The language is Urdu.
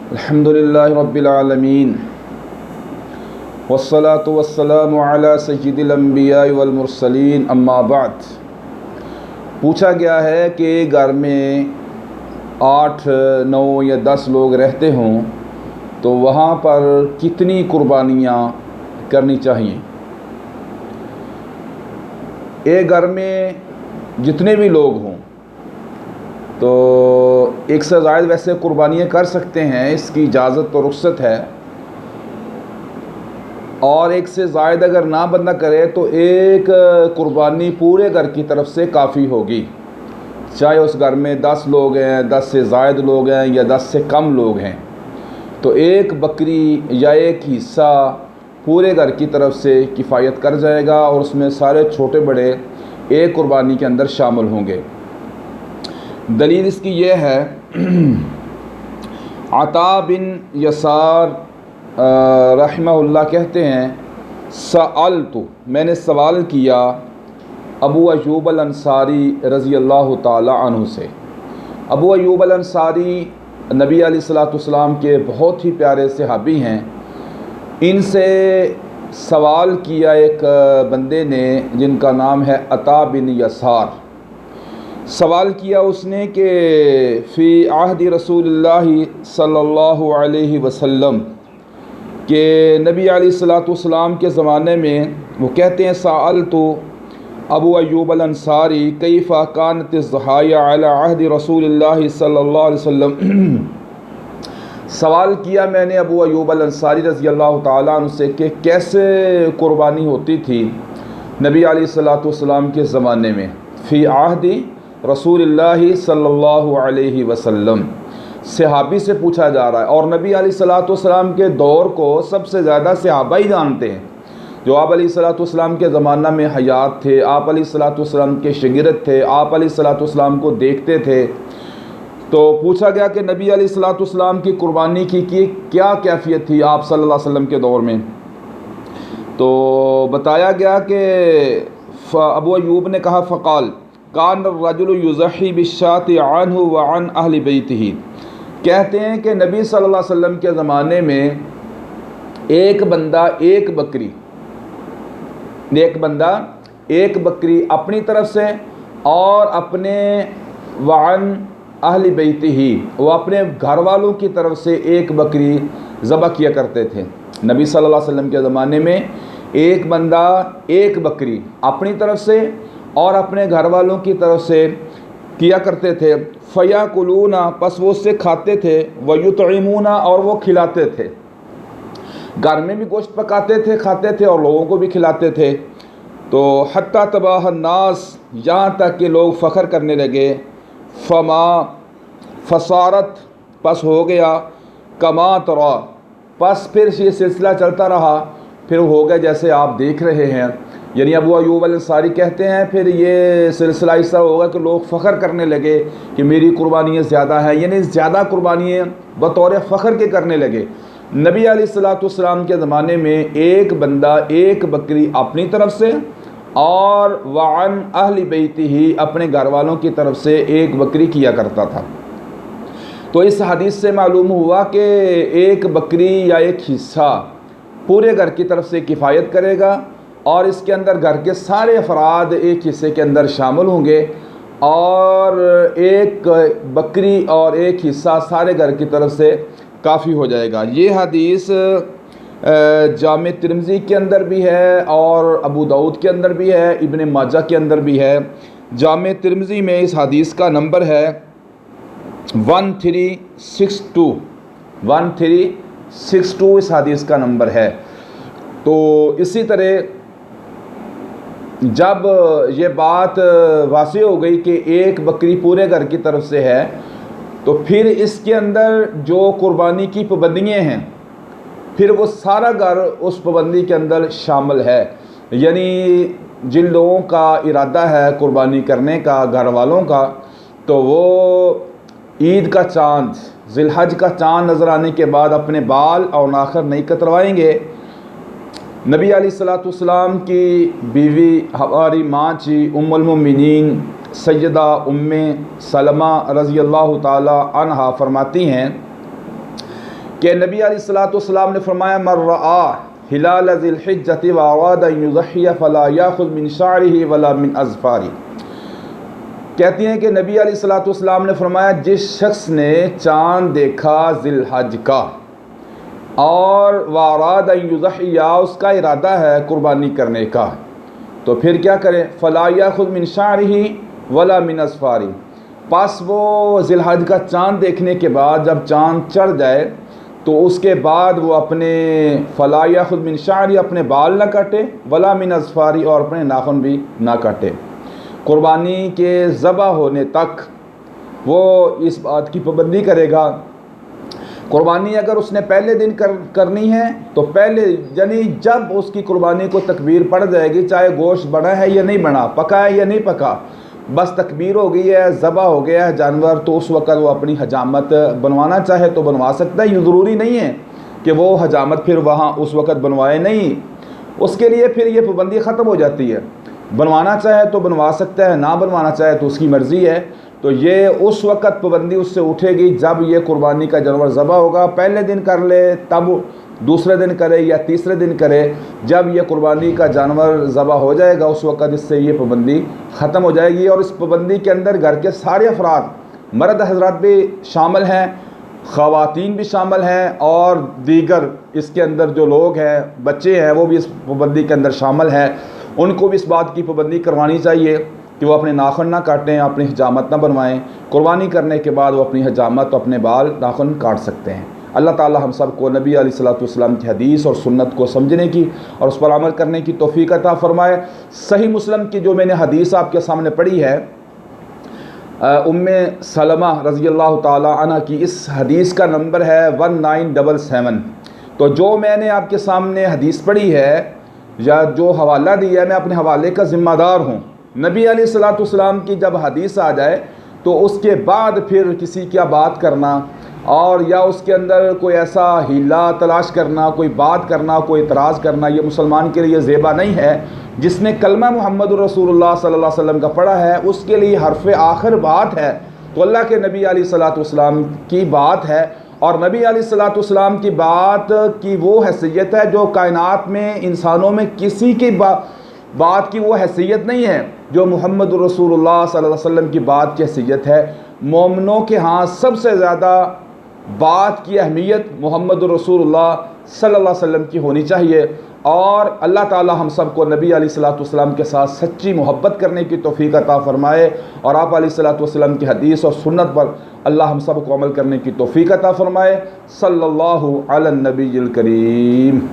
الحمدللہ رب العالمین والصلاة والسلام علی سید الانبیاء والمرسلین اما بعد۔ پوچھا گیا ہے کہ گھر میں 8، 9 یا 10 لوگ رہتے ہوں تو وہاں پر کتنی قربانیاں کرنی چاہیے؟ ایک گھر میں جتنے بھی لوگ ہوں تو ایک سے زائد ویسے قربانیاں کر سکتے ہیں، اس کی اجازت و رخصت ہے، اور ایک سے زائد اگر نہ بندہ کرے تو ایک قربانی پورے گھر کی طرف سے کافی ہوگی، چاہے اس گھر میں 10 لوگ ہیں، 10 سے زائد لوگ ہیں یا 10 سے کم لوگ ہیں، تو ایک بکری یا ایک حصہ پورے گھر کی طرف سے کفایت کر جائے گا، اور اس میں سارے چھوٹے بڑے ایک قربانی کے اندر شامل ہوں گے۔ دلیل اس کی یہ ہے، عطا بن یسار رحمہ اللہ کہتے ہیں، سألت، میں نے سوال کیا ابو ایوب الانصاری رضی اللہ تعالی عنہ سے۔ ابو ایوب الانصاری نبی علیہ الصلوۃ والسلام کے بہت ہی پیارے صحابی ہیں۔ ان سے سوال کیا ایک بندے نے جن کا نام ہے عطا بن یسار۔ سوال کیا اس نے کہ فی عہد رسول اللہ صلی اللہ علیہ وسلم، کہ نبی علیہ الصلوۃ والسلام کے زمانے میں وہ کہتے ہیں، سألت ابو ایوب الانصاری کیف کانت الضحایا علی عہد رسول اللہ صلی اللہ علیہ وسلم۔ سوال کیا میں نے ابو ایوب الانصاری رضی اللہ تعالیٰ عنہ سے کہ کیسے قربانی ہوتی تھی نبی علیہ الصلوۃ والسلام کے زمانے میں، فی عہد رسول اللہ صلی اللہ علیہ وسلم، صحابی سے پوچھا جا رہا ہے، اور نبی علیہ الصلوۃ والسلام کے دور کو سب سے زیادہ صحابہ ہی جانتے ہیں، جو آپ علیہ الصلوۃ والسلام کے زمانہ میں حیات تھے، آپ علیہ الصلوۃ والسلام کے شاگرد تھے، آپ علیہ الصلوۃ والسلام کو دیکھتے تھے۔ تو پوچھا گیا کہ نبی علیہ الصلوۃ والسلام کی قربانی کی کیا کیفیت تھی آپ صلی اللہ علیہ وسلم کے دور میں؟ تو بتایا گیا کہ ابو ایوب نے کہا، فقال کان الرجل یضحی بالشاۃ عنہ وعن اہل بیتہ، کہتے ہیں کہ نبی صلی اللہ علیہ وسلم کے زمانے میں ایک بندہ ایک بکری اپنی طرف سے اور اپنے وعن اہل بیتہ، وہ اپنے گھر والوں کی طرف سے ایک بکری ذبح کیا کرتے تھے۔ نبی صلی اللہ علیہ وسلم کے زمانے میں ایک بندہ ایک بکری اپنی طرف سے اور اپنے گھر والوں کی طرف سے کیا کرتے تھے، فَيَأْكُلُونَ، پس وہ اس سے کھاتے تھے، وَيُطْعِمُونَ، اور وہ کھلاتے تھے، گھر میں بھی گوشت پکاتے تھے، کھاتے تھے اور لوگوں کو بھی کھلاتے تھے۔ تو حتیٰ تباہ الناس، یہاں تک کہ لوگ فخر کرنے لگے، فما فصارت، پس ہو گیا، کما ترا، پس پھر یہ سلسلہ چلتا رہا، پھر ہو گیا جیسے آپ دیکھ رہے ہیں۔ یعنی ابو ایوب الانصاری کہتے ہیں پھر یہ سلسلہ اس طرح ہوگا کہ لوگ فخر کرنے لگے کہ میری قربانیاں زیادہ ہیں، یعنی زیادہ قربانیاں بطور فخر کے کرنے لگے۔ نبی علیہ الصلوۃ والسلام کے زمانے میں ایک بندہ ایک بکری اپنی طرف سے اور وعن اہل بیتہ، اپنے گھر والوں کی طرف سے ایک بکری کیا کرتا تھا۔ تو اس حدیث سے معلوم ہوا کہ ایک بکری یا ایک حصہ پورے گھر کی طرف سے کفایت کرے گا، اور اس کے اندر گھر کے سارے افراد ایک حصے کے اندر شامل ہوں گے، اور ایک بکری اور ایک حصہ سارے گھر کی طرف سے کافی ہو جائے گا۔ یہ حدیث جامع ترمذی کے اندر بھی ہے اور ابو داؤد کے اندر بھی ہے، ابن ماجہ کے اندر بھی ہے۔ جامع ترمذی میں اس حدیث کا نمبر ہے 1362 اس حدیث کا نمبر ہے۔ تو اسی طرح جب یہ بات واضح ہو گئی کہ ایک بکری پورے گھر کی طرف سے ہے، تو پھر اس کے اندر جو قربانی کی پابندیاں ہیں، پھر وہ سارا گھر اس پابندی کے اندر شامل ہے۔ یعنی جن لوگوں کا ارادہ ہے قربانی کرنے کا گھر والوں کا، تو وہ عید کا چاند، ذی الحج کا چاند نظر آنے کے بعد اپنے بال اور ناخن نہیں کتروائیں گے۔ نبی علیہ الصلوۃ والسلام کی بیوی ہماری ماں جی ام المؤمنین سیدہ ام سلمہ رضی اللہ تعالی عنہا فرماتی ہیں کہ نبی علیہ الصلوۃ والسلام نے فرمایا من رآ ہلال ذی الحجۃ واراد ان یضحی فلا یاخذ من شعرہ ولا من اظفارہ۔ کہتی ہیں کہ نبی علیہ الصلوۃ والسلام نے فرمایا جس شخص نے چاند دیکھا ذی الحج کا اور واراد ان یضحی، اس کا ارادہ ہے قربانی کرنے کا، تو پھر کیا کرے؟ فلا یاخذ من شعرہ ولا من اظفارہ، پس وہ ذی الحج کا چاند دیکھنے کے بعد جب چاند چڑھ جائے تو اس کے بعد وہ اپنے فلا یاخذ من شعرہ اپنے بال نہ کاٹے، ولا من اظفارہ اور اپنے ناخن بھی نہ کاٹے۔ قربانی کے ذبح ہونے تک وہ اس بات کی پابندی کرے گا۔ قربانی اگر اس نے پہلے دن کرنی ہے تو پہلے یعنی جب اس کی قربانی کو تکبیر پڑ جائے گی، چاہے گوشت بنا ہے یا نہیں بنا، پکا ہے یا نہیں پکا، بس تکبیر ہو گئی ہے، ذبح ہو گیا ہے جانور، تو اس وقت وہ اپنی حجامت بنوانا چاہے تو بنوا سکتا ہے۔ یہ ضروری نہیں ہے کہ وہ حجامت پھر وہاں اس وقت بنوائے، نہیں، اس کے لیے پھر یہ پابندی ختم ہو جاتی ہے۔ بنوانا چاہے تو بنوا سکتا ہے، نہ بنوانا چاہے تو اس کی مرضی ہے۔ تو یہ اس وقت پابندی اس سے اٹھے گی جب یہ قربانی کا جانور ذبح ہوگا، پہلے دن کر لے تب دوسرے دن کرے یا تیسرے دن کرے، جب یہ قربانی کا جانور ذبح ہو جائے گا اس وقت اس سے یہ پابندی ختم ہو جائے گی۔ اور اس پابندی کے اندر گھر کے سارے افراد، مرد حضرات بھی شامل ہیں، خواتین بھی شامل ہیں، اور دیگر اس کے اندر جو لوگ ہیں، بچے ہیں، وہ بھی اس پابندی کے اندر شامل ہیں۔ ان کو بھی اس بات کی پابندی کروانی چاہیے کہ وہ اپنے ناخن نہ کاٹیں، اپنی حجامت نہ بنوائیں۔ قربانی کرنے کے بعد وہ اپنی حجامت، اپنے بال، ناخن کاٹ سکتے ہیں۔ اللہ تعالی ہم سب کو نبی علیہ الصلوۃ والسلام کی حدیث اور سنت کو سمجھنے کی اور اس پر عمل کرنے کی توفیق عطا فرمائے۔ صحیح مسلم کی جو میں نے حدیث آپ کے سامنے پڑھی ہے، ام سلمہ رضی اللہ تعالی عنہ کی، اس حدیث کا نمبر ہے 1977۔ تو جو میں نے آپ کے سامنے حدیث پڑھی ہے یا جو حوالہ دیا ہے، میں اپنے حوالے کا ذمہ دار ہوں۔ نبی علیہ الصلوۃ والسلام کی جب حدیث آ جائے تو اس کے بعد پھر کسی کیا بات کرنا اور یا اس کے اندر کوئی ایسا ہیلا تلاش کرنا، کوئی بات کرنا، کوئی اعتراض کرنا، یہ مسلمان کے لیے زیبا نہیں ہے۔ جس نے کلمہ محمد الرسول اللہ صلی اللہ علیہ وسلم کا پڑھا ہے اس کے لیے حرف آخر بات ہے تو اللہ کے نبی علیہ الصلوۃ والسلام کی بات ہے، اور نبی علیہ الصلوۃ والسلام کی بات کی وہ حیثیت ہے جو کائنات میں انسانوں میں کسی کی بات کی وہ حیثیت نہیں ہے جو محمد الرسول اللہ صلی اللہ علیہ وسلم کی بات کی حیثیت ہے۔ مومنوں کے ہاں سب سے زیادہ بات کی اہمیت محمد الرسول اللہ صلی اللہ علیہ وسلم کی ہونی چاہیے، اور اللہ تعالی ہم سب کو نبی علیہ الصلوۃ والسلام کے ساتھ سچی محبت کرنے کی توفیق عطا فرمائے، اور آپ علیہ الصلوۃ والسلام کی حدیث اور سنت پر اللہ ہم سب کو عمل کرنے کی توفیق عطا فرمائے۔ صلی اللہ علی النبی الکریم۔